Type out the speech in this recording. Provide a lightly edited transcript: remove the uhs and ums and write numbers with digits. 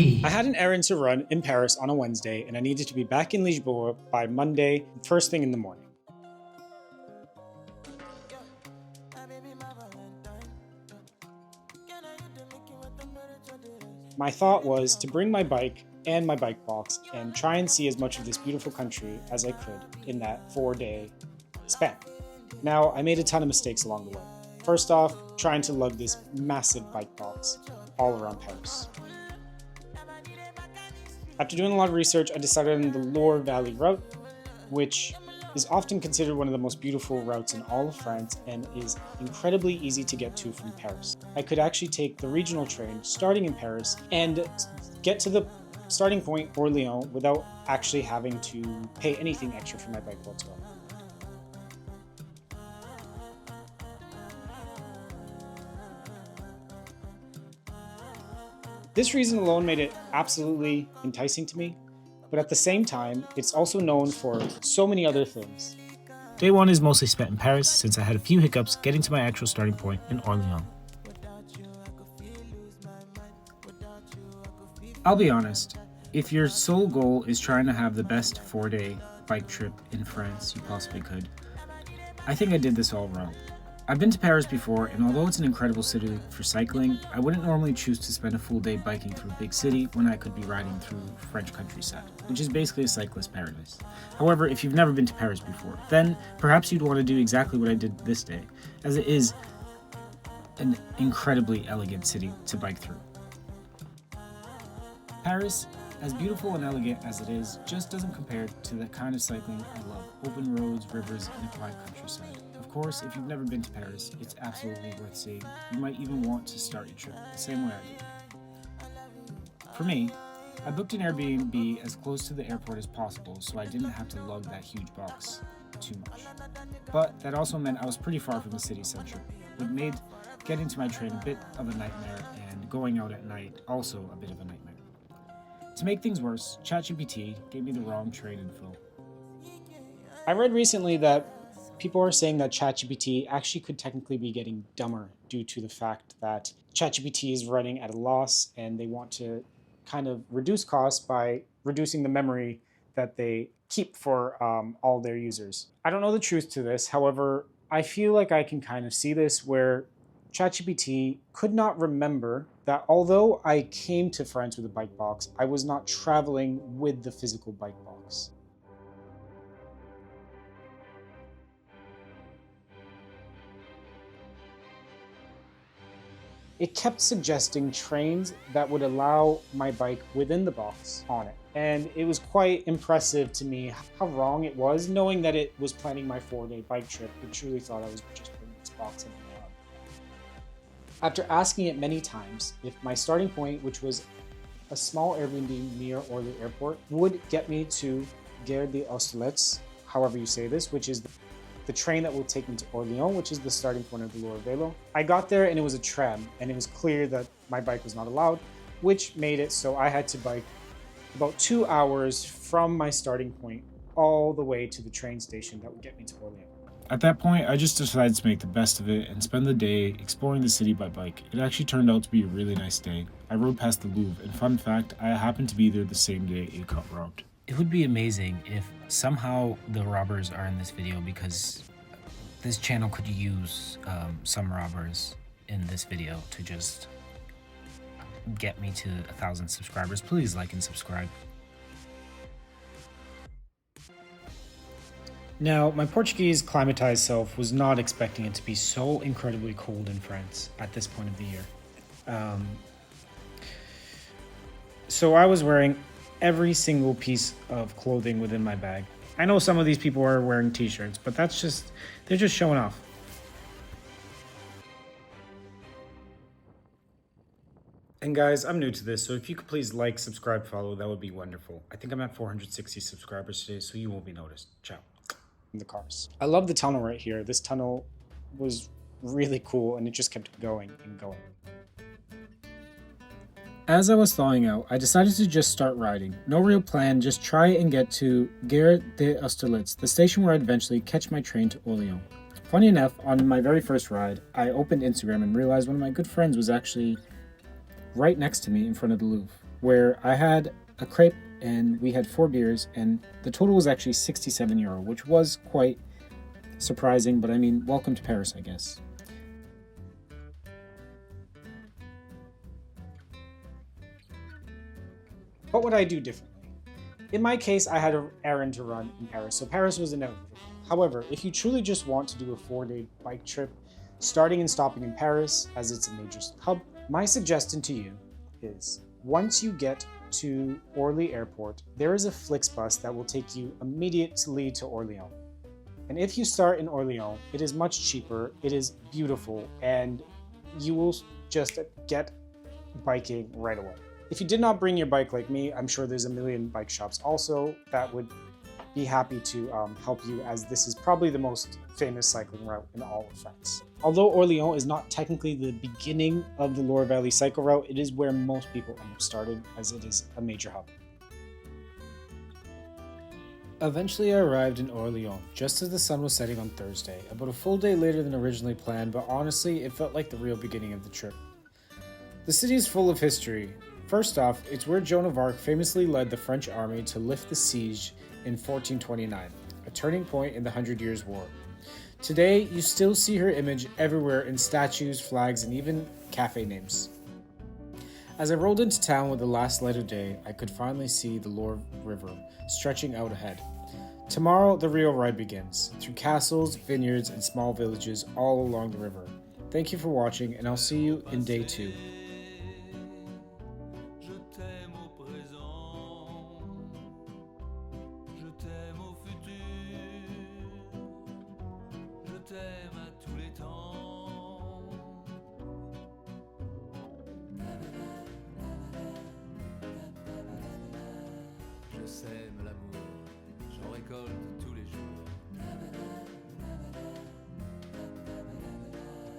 I had an errand to run in Paris on a Wednesday, and I needed to be back in Lisboa by Monday, first thing in the morning. My thought was to bring my bike and my bike box and try and see as much of this beautiful country as I could in that 4-day span. Now, I made a ton of mistakes along the way. First off, trying to lug this massive bike box all around Paris. After doing a lot of research, I decided on the Loire Valley route, which is often considered one of the most beautiful routes in all of France and is incredibly easy to get to from Paris. I could actually take the regional train starting in Paris and get to the starting point, Orléans, without actually having to pay anything extra for my bike whatsoever. This reason alone made it absolutely enticing to me, but at the same time, it's also known for so many other things. Day 1 is mostly spent in Paris since I had a few hiccups getting to my actual starting point in Orléans. I'll be honest, if your sole goal is trying to have the best 4-day bike trip in France you possibly could, I think I did this all wrong. I've been to Paris before, and although it's an incredible city for cycling, I wouldn't normally choose to spend a full day biking through a big city when I could be riding through French countryside, which is basically a cyclist paradise. However, if you've never been to Paris before, then perhaps you'd want to do exactly what I did this day, as it is an incredibly elegant city to bike through. Paris, as beautiful and elegant as it is, just doesn't compare to the kind of cycling I love: open roads, rivers, and a quiet countryside. Of course, if you've never been to Paris, it's absolutely worth seeing. You might even want to start your trip the same way I did. For me, I booked an Airbnb as close to the airport as possible so I didn't have to lug that huge box too much. But that also meant I was pretty far from the city center, which made getting to my train a bit of a nightmare and going out at night also a bit of a nightmare. To make things worse, ChatGPT gave me the wrong train info. I read recently that people are saying that ChatGPT actually could technically be getting dumber due to the fact that ChatGPT is running at a loss and they want to kind of reduce costs by reducing the memory that they keep for all their users. I don't know the truth to this, however, I feel like I can kind of see this where ChatGPT could not remember that although I came to France with a bike box, I was not traveling with the physical bike box. It kept suggesting trains that would allow my bike within the box on it. And it was quite impressive to me how wrong it was, knowing that it was planning my 4-day bike trip. It truly thought I was just putting this box in my arm. After asking it many times if my starting point, which was a small Airbnb near Orly Airport, would get me to Gare des Ostolets, however you say this, which is the train that will take me to Orléans, which is the starting point of the Loire Vélo. I got there and it was a tram, and it was clear that my bike was not allowed, which made it so I had to bike about 2 hours from my starting point all the way to the train station that would get me to Orléans. At that point, I just decided to make the best of it and spend the day exploring the city by bike. It actually turned out to be a really nice day. I rode past the Louvre, and fun fact, I happened to be there the same day it got robbed. It would be amazing if somehow the robbers are in this video, because this channel could use some robbers in this video to just get me to 1,000 subscribers. Please like and subscribe. Now, my Portuguese climatized self was not expecting it to be so incredibly cold in France at this point of the year. So I was wearing every single piece of clothing within my bag. I know some of these people are wearing t-shirts, but they're just showing off. And guys, I'm new to this, so if you could please like, subscribe, follow, that would be wonderful. I think I'm at 460 subscribers today, so you won't be noticed. Ciao. In the cars. I love the tunnel right here. This tunnel was really cool, and it just kept going and going. As I was thawing out, I decided to just start riding. No real plan, just try and get to Gare des Ostolets, the station where I'd eventually catch my train to Orléans. Funny enough, on my very first ride, I opened Instagram and realized one of my good friends was actually right next to me in front of the Louvre. where I had a crepe and we had 4 beers, and the total was actually €67, which was quite surprising, but I mean, welcome to Paris, I guess. What would I do differently? In my case, I had an errand to run in Paris, so Paris was inevitable. However, if you truly just want to do a 4-day bike trip, starting and stopping in Paris, as it's a major hub, my suggestion to you is, once you get to Orly Airport, there is a Flixbus that will take you immediately to Orléans. And if you start in Orléans, it is much cheaper, it is beautiful, and you will just get biking right away. If you did not bring your bike like me, I'm sure there's a million bike shops also that would be happy to help you, as this is probably the most famous cycling route in all of France. Although Orléans is not technically the beginning of the Loire Valley cycle route, it is where most people end up starting, as it is a major hub. Eventually I arrived in Orléans, just as the sun was setting on Thursday, about a full day later than originally planned, but honestly, it felt like the real beginning of the trip. The city is full of history. First off, it's where Joan of Arc famously led the French army to lift the siege in 1429, a turning point in the 100 Years' War. Today, you still see her image everywhere in statues, flags, and even cafe names. As I rolled into town with the last light of day, I could finally see the Loire River stretching out ahead. Tomorrow, the real ride begins, through castles, vineyards, and small villages all along the river. Thank you for watching, and I'll see you in day 2. Je sème l'amour, j'en récolte